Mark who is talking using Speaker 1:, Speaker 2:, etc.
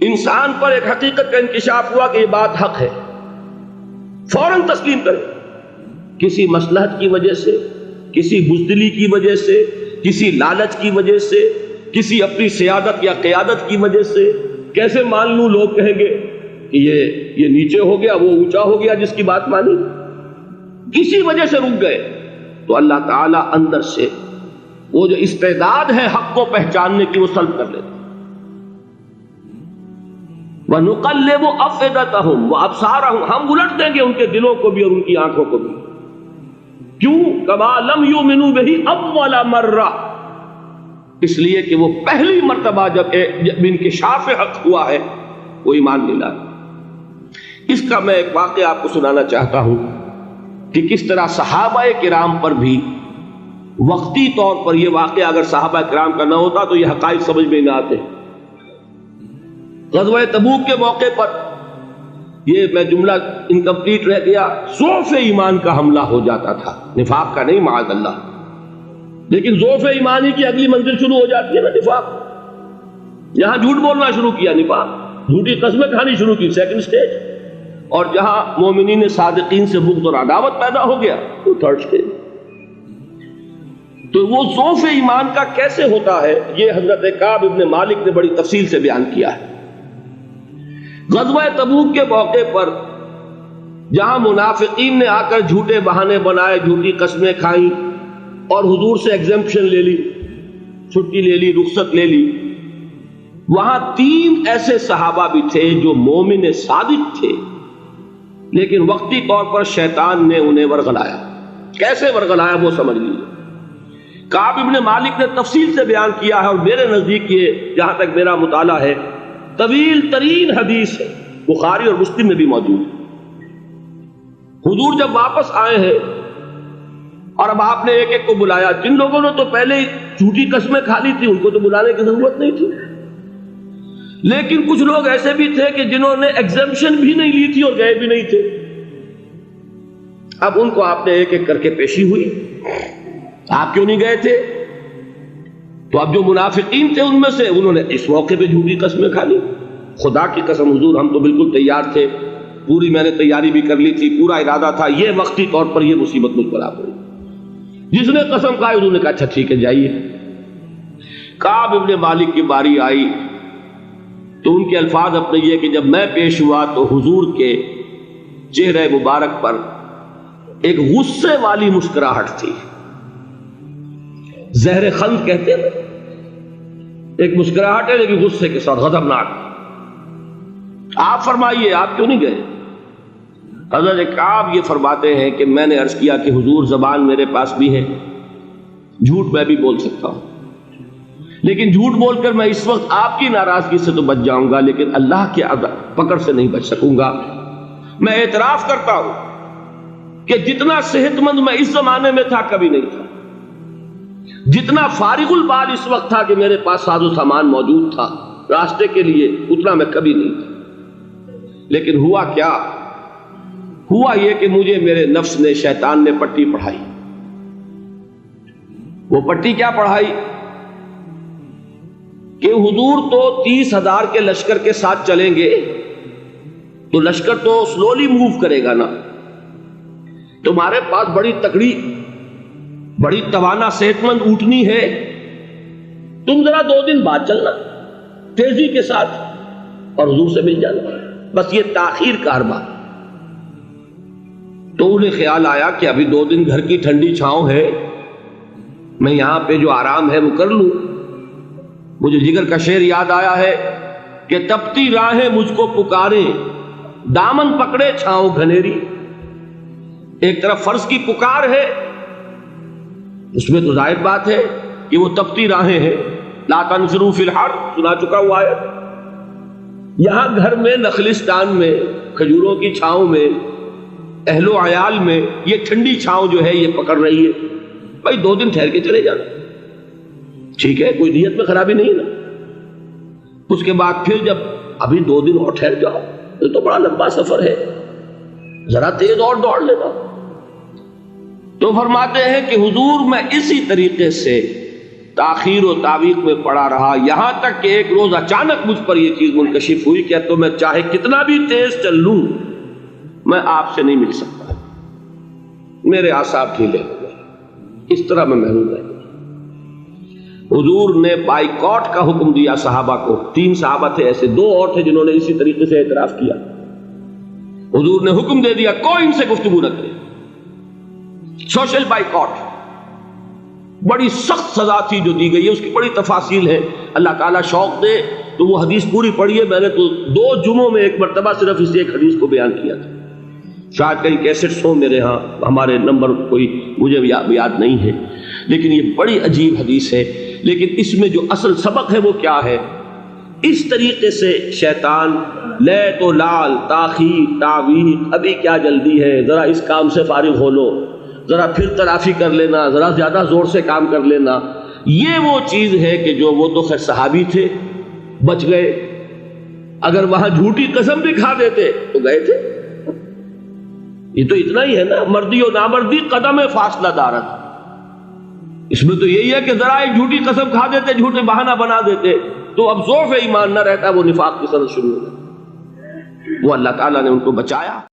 Speaker 1: انسان پر ایک حقیقت کا انکشاف ہوا کہ یہ بات حق ہے، فوراً تسلیم کرے. کسی مصلحت کی وجہ سے، کسی بزدلی کی وجہ سے، کسی لالچ کی وجہ سے، کسی اپنی سیادت یا قیادت کی وجہ سے کیسے مان لوں؟ لوگ کہیں گے کہ یہ نیچے ہو گیا، وہ اونچا ہو گیا جس کی بات مانی. کسی وجہ سے رک گئے تو اللہ تعالیٰ اندر سے وہ جو استعداد ہے حق کو پہچاننے کی وہ سلب کر لیتے. وَنُقَلِّبُ أَفْئِدَتَهُمْ وَأَبْصَارَهُمْ، ہم الٹ دیں گے ان کے دلوں کو بھی اور ان کی آنکھوں کو بھی. کیوں؟ كَمَا لَمْ يُؤْمِنُوا بِهِ أَوَّلَ مَرَّةٍ، اس لیے کہ وہ پہلی مرتبہ جب انکشاف حق ہوا ہے وہ ایمان نہیں لائے. اس کا میں ایک واقعہ آپ کو سنانا چاہتا ہوں کہ کس طرح صحابہ کرام پر بھی وقتی طور پر یہ واقعہ اگر صحابہ کرام کا نہ ہوتا تو یہ حقائق سمجھ میں نہ آتے. غزوہ تبوک کے موقع پر یہ میں جملہ انکمپلیٹ رہ گیا، ضعف ایمان کا حملہ ہو جاتا تھا، نفاق کا نہیں معاذ اللہ، لیکن ضعف ایمانی کی اگلی منزل شروع ہو جاتی ہے نا، نفاق. یہاں جھوٹ بولنا شروع کیا، نفاق، جھوٹی قسمیں کھانی شروع کی، سیکنڈ سٹیج. اور جہاں مومنین صادقین سے بغض اور عداوت پیدا ہو گیا وہ تھرڈ سٹیج. تو وہ ضعف ایمان کا کیسے ہوتا ہے یہ حضرت کعب ابن مالک نے بڑی تفصیل سے بیان کیا ہے. غزوہ تبوک کے موقع پر جہاں منافقین نے آ کر جھوٹے بہانے بنائے، جھوٹی قسمیں کھائیں اور حضور سے ایگزمپشن لے لی، چھٹی لے لی، رخصت لے لی، وہاں 3 ایسے صحابہ بھی تھے جو مومن صادق تھے، لیکن وقتی طور پر شیطان نے انہیں ورغلایا. کیسے ورغلایا وہ سمجھ لیجیے. کعب ابن مالک نے تفصیل سے بیان کیا ہے اور میرے نزدیک یہ جہاں تک میرا مطالعہ ہے طویل ترین حدیث ہے، بخاری اور مسلم میں بھی موجود ہے. حضور جب واپس آئے ہیں اور اب آپ نے ایک ایک کو بلایا، جن لوگوں نے تو پہلے جھوٹی قسمیں کھا لی تھی ان کو تو بلانے کی ضرورت نہیں تھی، لیکن کچھ لوگ ایسے بھی تھے کہ جنہوں نے ایگزمپشن بھی نہیں لی تھی اور گئے بھی نہیں تھے. اب ان کو آپ نے ایک ایک کر کے پیشی ہوئی، آپ کیوں نہیں گئے تھے؟ تو اب جو منافقین تھے ان میں سے انہوں نے اس موقع پہ جھوٹی قسمیں کھا لی. خدا کی قسم حضور ہم تو بالکل تیار تھے، پوری میں نے تیاری بھی کر لی تھی، پورا ارادہ تھا، یہ وقتی طور پر یہ مصیبت مجھ پر آ پڑی. جس نے قسم کھائی انہوں نے کہا اچھا ٹھیک ہے جائیے. کعب ابن مالک کی باری آئی تو ان کے الفاظ اپنے یہ کہ جب میں پیش ہوا تو حضور کے چہرے مبارک پر ایک غصے والی مسکراہٹ تھی. زہر خند کہتے ہیں، ایک مسکراہٹ ہے لیکن غصے کے ساتھ، غضبناک. آپ فرمائیے آپ کیوں نہیں گئے؟ حضرت کعب یہ فرماتے ہیں کہ میں نے عرض کیا کہ حضور زبان میرے پاس بھی ہے، جھوٹ میں بھی بول سکتا ہوں، لیکن جھوٹ بول کر میں اس وقت آپ کی ناراضگی سے تو بچ جاؤں گا لیکن اللہ کے پکڑ سے نہیں بچ سکوں گا. میں اعتراف کرتا ہوں کہ جتنا صحت مند میں اس زمانے میں تھا کبھی نہیں تھا، جتنا فارغ البال اس وقت تھا کہ میرے پاس ساز و سامان موجود تھا راستے کے لیے، اتنا میں کبھی نہیں تھا. لیکن ہوا کیا؟ ہوا یہ کہ مجھے میرے نفس نے، شیطان نے پٹی پڑھائی. وہ پٹی کیا پڑھائی کہ حضور تو 30,000 کے لشکر کے ساتھ چلیں گے تو لشکر تو سلولی موو کرے گا نا، تمہارے پاس بڑی تکڑی، بڑی توانا صحت مند اونٹنی ہے، تم ذرا 2 دن بعد چلنا تیزی کے ساتھ اور حضور سے مل جانا، بس یہ تاخیر کا اربا. تو انہیں خیال آیا کہ ابھی 2 دن گھر کی ٹھنڈی چھاؤں ہے، میں یہاں پہ جو آرام ہے وہ کر لوں. مجھے جگر کا شعر یاد آیا ہے کہ تپتی راہیں مجھ کو پکاریں، دامن پکڑے چھاؤں گھنیری. ایک طرف فرض کی پکار ہے، اس میں تو ظاہر بات ہے کہ وہ تپتی راہیں ہیں، لا تنفروا فی الحر سنا چکا ہوا ہے. یہاں گھر میں، نخلستان میں، کھجوروں کی چھاؤں میں، اہل و عیال میں یہ ٹھنڈی چھاؤں جو ہے یہ پکڑ رہی ہے. بھائی 2 دن ٹھہر کے چلے جانا، ٹھیک ہے، کوئی نیت میں خرابی نہیں ہے نا. اس کے بعد پھر جب ابھی 2 دن اور ٹھہر جاؤ، یہ تو بڑا لمبا سفر ہے، ذرا تیز اور دوڑ لینا. تو فرماتے ہیں کہ حضور میں اسی طریقے سے تاخیر و تعویق میں پڑا رہا، یہاں تک کہ ایک روز اچانک مجھ پر یہ چیز منکشف ہوئی کہ تو میں چاہے کتنا بھی تیز چل لوں میں آپ سے نہیں مل سکتا، میرے اعصاب ڈھیلے ہو گئے، اس طرح میں محروم رہ گیا۔ حضور نے بائیکاٹ کا حکم دیا صحابہ کو، 3 صحابہ تھے ایسے، 2 اور تھے جنہوں نے اسی طریقے سے اعتراف کیا۔ حضور نے حکم دے دیا کوئی ان سے گفتگو نہ کرے، سوشل بائیکاٹ، بڑی سخت سزا تھی جو دی گئی ہے، اس کی بڑی تفاصیل ہے، اللہ تعالیٰ شوق دے تو وہ حدیث پوری پڑھیے، میں نے تو 2 جمعوں میں ایک مرتبہ صرف اس ایک حدیث کو بیان کیا تھا، شاید کہیں کیسٹس ہوں میرے ہاں، ہمارے نمبر کوئی مجھے یاد نہیں ہے، لیکن یہ بڑی عجیب حدیث ہے۔ لیکن اس میں جو اصل سبق ہے وہ کیا ہے؟ اس طریقے سے شیطان لے تو لال، تاخیر، تعویق، ابھی کیا جلدی ہے، ذرا اس کام سے فارغ ہو لو، ذرا پھر تلافی کر لینا، ذرا زیادہ زور سے کام کر لینا، یہ وہ چیز ہے کہ جو وہ تو خیر صحابی تھے بچ گئے، اگر وہاں جھوٹی قسم بھی کھا دیتے تو گئے تھے۔ یہ تو اتنا ہی ہے نا، مردی و نامردی قدم فاصلہ دارت، اس میں تو یہی ہے کہ ذرا ایک جھوٹی قسم کھا دیتے، جھوٹے بہانہ بنا دیتے تو اب ضعف ایمان نہ رہتا، وہ نفاق کی سرد شروع ہو گئی۔ وہ اللہ تعالیٰ نے ان کو بچایا۔